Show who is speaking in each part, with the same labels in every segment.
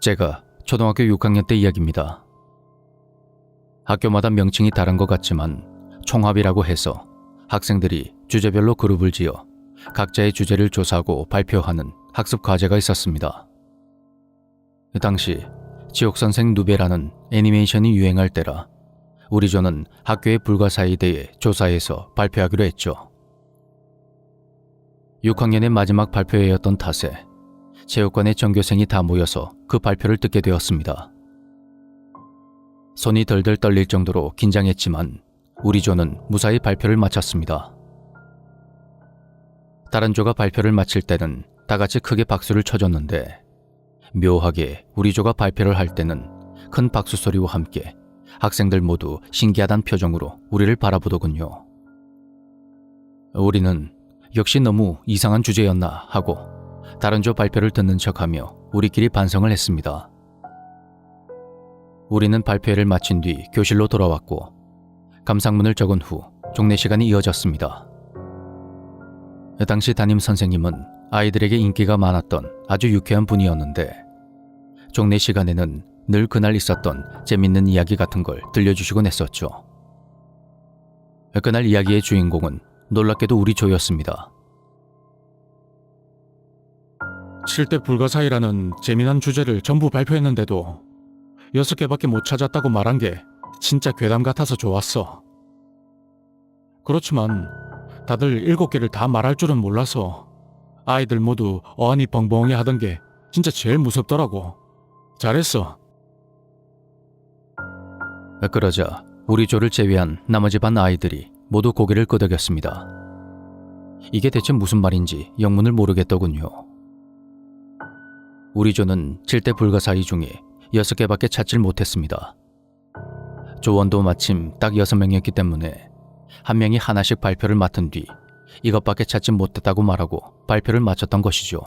Speaker 1: 제가 초등학교 6학년 때 이야기입니다. 학교마다 명칭이 다른 것 같지만 총합이라고 해서 학생들이 주제별로 그룹을 지어 각자의 주제를 조사하고 발표하는 학습 과제가 있었습니다. 당시 지옥선생 누베라는 애니메이션이 유행할 때라 우리 조는 학교의 불가사의에 대해 조사해서 발표하기로 했죠. 6학년의 마지막 발표회였던 탓에 체육관의 전교생이 다 모여서 그 발표를 듣게 되었습니다. 손이 덜덜 떨릴 정도로 긴장했지만 우리 조는 무사히 발표를 마쳤습니다. 다른 조가 발표를 마칠 때는 다 같이 크게 박수를 쳐줬는데 묘하게 우리 조가 발표를 할 때는 큰 박수 소리와 함께 학생들 모두 신기하단 표정으로 우리를 바라보더군요. 우리는 역시 너무 이상한 주제였나 하고 다른 조 발표를 듣는 척하며 우리끼리 반성을 했습니다. 우리는 발표회를 마친 뒤 교실로 돌아왔고 감상문을 적은 후 종례 시간이 이어졌습니다. 당시 담임 선생님은 아이들에게 인기가 많았던 아주 유쾌한 분이었는데 종례 시간에는 늘 그날 있었던 재밌는 이야기 같은 걸 들려주시곤 했었죠. 그날 이야기의 주인공은 놀랍게도 우리 조였습니다.
Speaker 2: 7대 불가사의라는 재미난 주제를 전부 발표했는데도 6개밖에 못 찾았다고 말한 게 진짜 괴담 같아서 좋았어. 그렇지만 다들 7개를 다 말할 줄은 몰라서 아이들 모두 어안이 벙벙해 하던 게 진짜 제일 무섭더라고. 잘했어.
Speaker 1: 그러자 우리 조를 제외한 나머지 반 아이들이 모두 고개를 끄덕였습니다. 이게 대체 무슨 말인지 영문을 모르겠더군요. 우리 조는 7대 불가사의 중에 6개밖에 찾질 못했습니다. 조원도 마침 딱 6명이었기 때문에 한 명이 하나씩 발표를 맡은 뒤 이것밖에 찾지 못했다고 말하고 발표를 마쳤던 것이죠.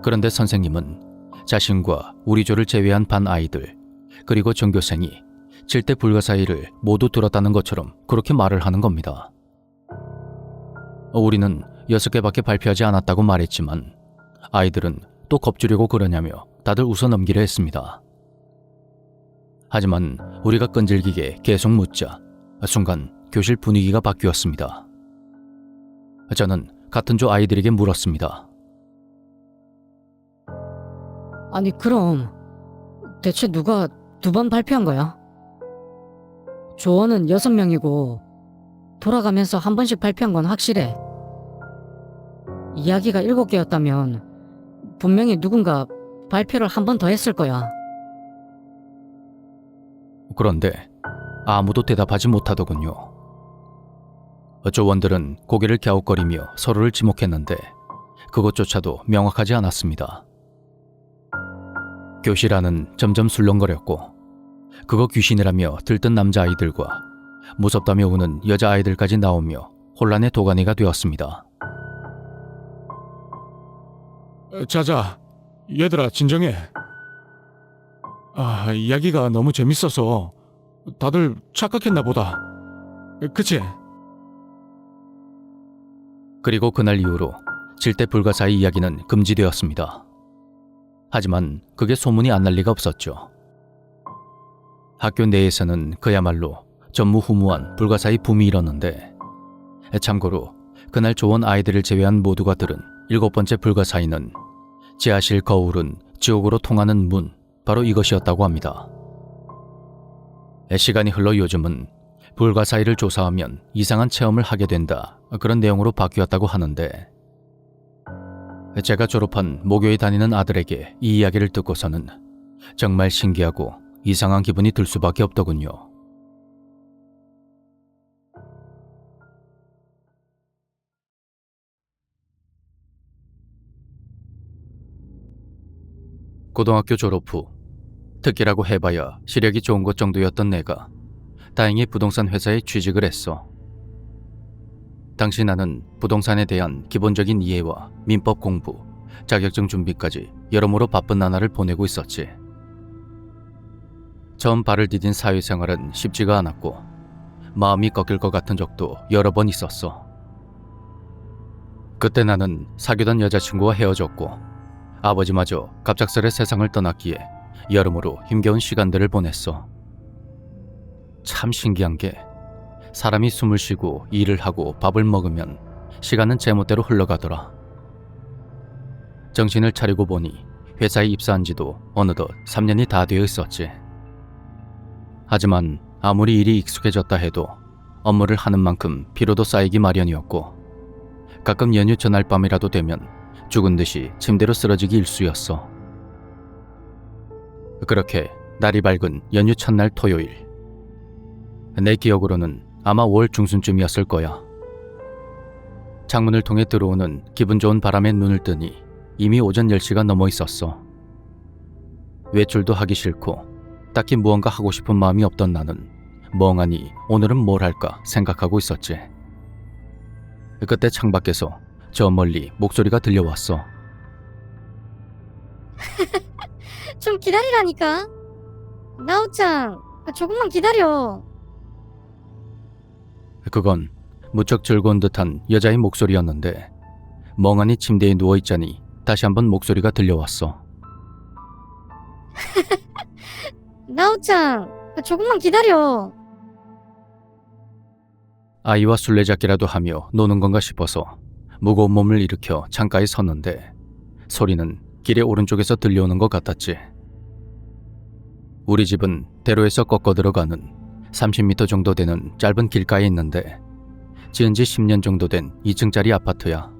Speaker 1: 그런데 선생님은 자신과 우리 조를 제외한 반 아이들 그리고 전교생이 7대 불가사의를 모두 들었다는 것처럼 그렇게 말을 하는 겁니다. 우리는 6개밖에 발표하지 않았다고 말했지만 아이들은 또 겁주려고 그러냐며 다들 웃어 넘기려 했습니다. 하지만 우리가 끈질기게 계속 묻자 순간 교실 분위기가 바뀌었습니다. 저는 같은 조 아이들에게 물었습니다.
Speaker 3: 아니 그럼 대체 누가 2번 발표한 거야? 조원은 6명이고 돌아가면서 한 번씩 발표한 건 확실해. 이야기가 7개였다면 분명히 누군가 발표를 한 번 더 했을 거야.
Speaker 1: 그런데 아무도 대답하지 못하더군요. 조원들은 고개를 갸웃거리며 서로를 지목했는데 그것조차도 명확하지 않았습니다. 교실 안은 점점 술렁거렸고 그거 귀신이라며 들뜬 남자아이들과 무섭다며 우는 여자아이들까지 나오며 혼란의 도가니가 되었습니다.
Speaker 2: 자자, 얘들아 진정해. 이야기가 너무 재밌어서 다들 착각했나 보다. 그치?
Speaker 1: 그리고 그날 이후로 7대 불가사의 이야기는 금지되었습니다. 하지만 그게 소문이 안 날 리가 없었죠. 학교 내에서는 그야말로 전무후무한 불가사의 붐이 일었는데 참고로 그날 조원 아이들을 제외한 모두가 들은 7번째 불가사의는 지하실 거울은 지옥으로 통하는 문, 바로 이것이었다고 합니다. 시간이 흘러 요즘은 불가사의를 조사하면 이상한 체험을 하게 된다, 그런 내용으로 바뀌었다고 하는데 제가 졸업한 모교에 다니는 아들에게 이 이야기를 듣고서는 정말 신기하고 이상한 기분이 들 수밖에 없더군요. 고등학교 졸업 후 특기라고 해봐야 시력이 좋은 것 정도였던 내가 다행히 부동산 회사에 취직을 했어. 당시 나는 부동산에 대한 기본적인 이해와 민법 공부, 자격증 준비까지 여러모로 바쁜 나날을 보내고 있었지. 처음 발을 디딘 사회생활은 쉽지가 않았고 마음이 꺾일 것 같은 적도 여러 번 있었어. 그때 나는 사귀던 여자친구와 헤어졌고 아버지마저 갑작스레 세상을 떠났기에 여러모로 힘겨운 시간들을 보냈어. 참 신기한 게 사람이 숨을 쉬고 일을 하고 밥을 먹으면 시간은 제멋대로 흘러가더라. 정신을 차리고 보니 회사에 입사한 지도 어느덧 3년이 다 되어 있었지. 하지만 아무리 일이 익숙해졌다 해도 업무를 하는 만큼 피로도 쌓이기 마련이었고 가끔 연휴 전날 밤이라도 되면 죽은 듯이 침대로 쓰러지기 일쑤였어. 그렇게 날이 밝은 연휴 첫날 토요일. 내 기억으로는 아마 5월 중순쯤이었을 거야. 창문을 통해 들어오는 기분 좋은 바람에 눈을 뜨니 이미 오전 10시가 넘어 있었어. 외출도 하기 싫고 딱히 무언가 하고 싶은 마음이 없던 나는 멍하니 오늘은 뭘 할까 생각하고 있었지. 그때 창밖에서 저 멀리 목소리가 들려왔어.
Speaker 4: 좀 기다리라니까. 나오짱, 조금만 기다려.
Speaker 1: 그건 무척 즐거운 듯한 여자의 목소리였는데 멍하니 침대에 누워있자니 다시 한번 목소리가 들려왔어.
Speaker 4: 나오짱, 조금만 기다려.
Speaker 1: 아이와 술래잡기라도 하며 노는 건가 싶어서 무거운 몸을 일으켜 창가에 섰는데 소리는 길의 오른쪽에서 들려오는 것 같았지. 우리 집은 대로에서 꺾어 들어가는 30m 정도 되는 짧은 길가에 있는데 지은 지 10년 정도 된 2층짜리 아파트야.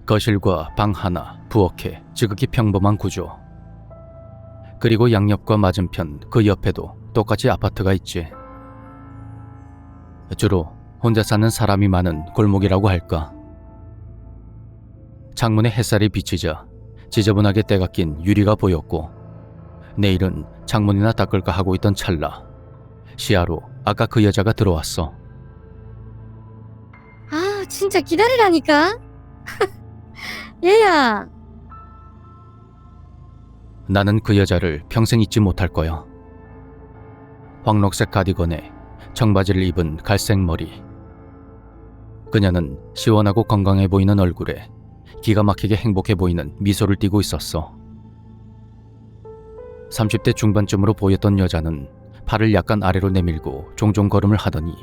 Speaker 1: 거실과 방 하나, 부엌에 지극히 평범한 구조. 그리고 양옆과 맞은편 그 옆에도 똑같이 아파트가 있지. 주로 혼자 사는 사람이 많은 골목이라고 할까. 창문에 햇살이 비치자 지저분하게 때가 낀 유리가 보였고 내일은 창문이나 닦을까 하고 있던 찰나 시야로 아까 그 여자가 들어왔어.
Speaker 4: 아, 진짜 기다리라니까. 얘야.
Speaker 1: 나는 그 여자를 평생 잊지 못할 거야. 황록색 가디건에 청바지를 입은 갈색 머리. 그녀는 시원하고 건강해 보이는 얼굴에 기가 막히게 행복해 보이는 미소를 띠고 있었어. 30대 중반쯤으로 보였던 여자는 팔을 약간 아래로 내밀고 종종 걸음을 하더니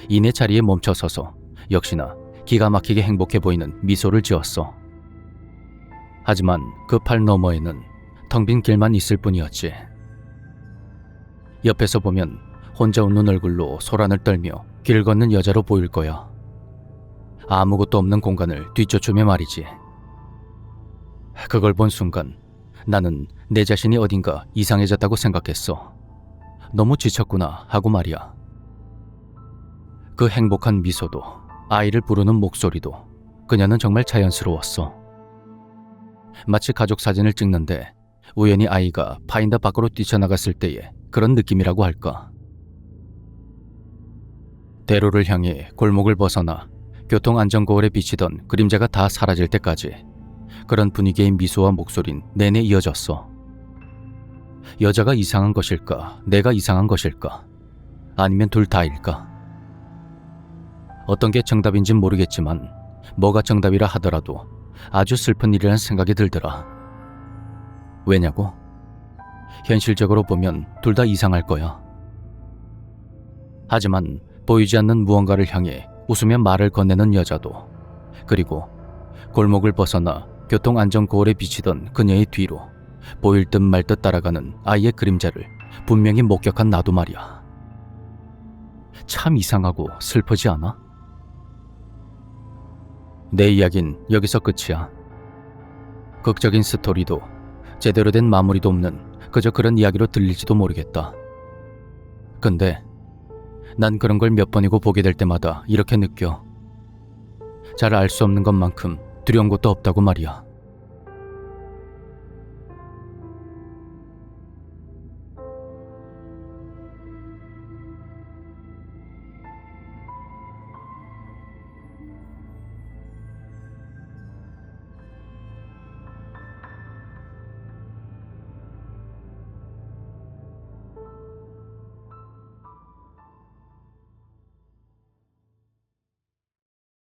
Speaker 1: 이내 자리에 멈춰서서 역시나 기가 막히게 행복해 보이는 미소를 지었어. 하지만 그 팔 너머에는 텅 빈 길만 있을 뿐이었지. 옆에서 보면 혼자 웃는 얼굴로 소란을 떨며 길 걷는 여자로 보일 거야. 아무것도 없는 공간을 뒤쫓으며 말이지. 그걸 본 순간 나는 내 자신이 어딘가 이상해졌다고 생각했어. 너무 지쳤구나 하고 말이야. 그 행복한 미소도 아이를 부르는 목소리도 그녀는 정말 자연스러웠어. 마치 가족 사진을 찍는데 우연히 아이가 파인더 밖으로 뛰쳐나갔을 때의 그런 느낌이라고 할까. 대로를 향해 골목을 벗어나 교통안전거울에 비치던 그림자가 다 사라질 때까지 그런 분위기의 미소와 목소린 내내 이어졌어. 여자가 이상한 것일까? 내가 이상한 것일까? 아니면 둘 다일까? 어떤 게 정답인진 모르겠지만 뭐가 정답이라 하더라도 아주 슬픈 일이란 생각이 들더라. 왜냐고? 현실적으로 보면 둘 다 이상할 거야. 하지만 보이지 않는 무언가를 향해 웃으며 말을 건네는 여자도, 그리고 골목을 벗어나 교통안전거울에 비치던 그녀의 뒤로 보일 듯 말 듯 따라가는 아이의 그림자를 분명히 목격한 나도 말이야. 참 이상하고 슬프지 않아? 내 이야긴 여기서 끝이야. 극적인 스토리도 제대로 된 마무리도 없는 그저 그런 이야기로 들릴지도 모르겠다. 근데 난 그런 걸 몇 번이고 보게 될 때마다 이렇게 느껴. 잘 알 수 없는 것만큼 두려운 것도 없다고 말이야.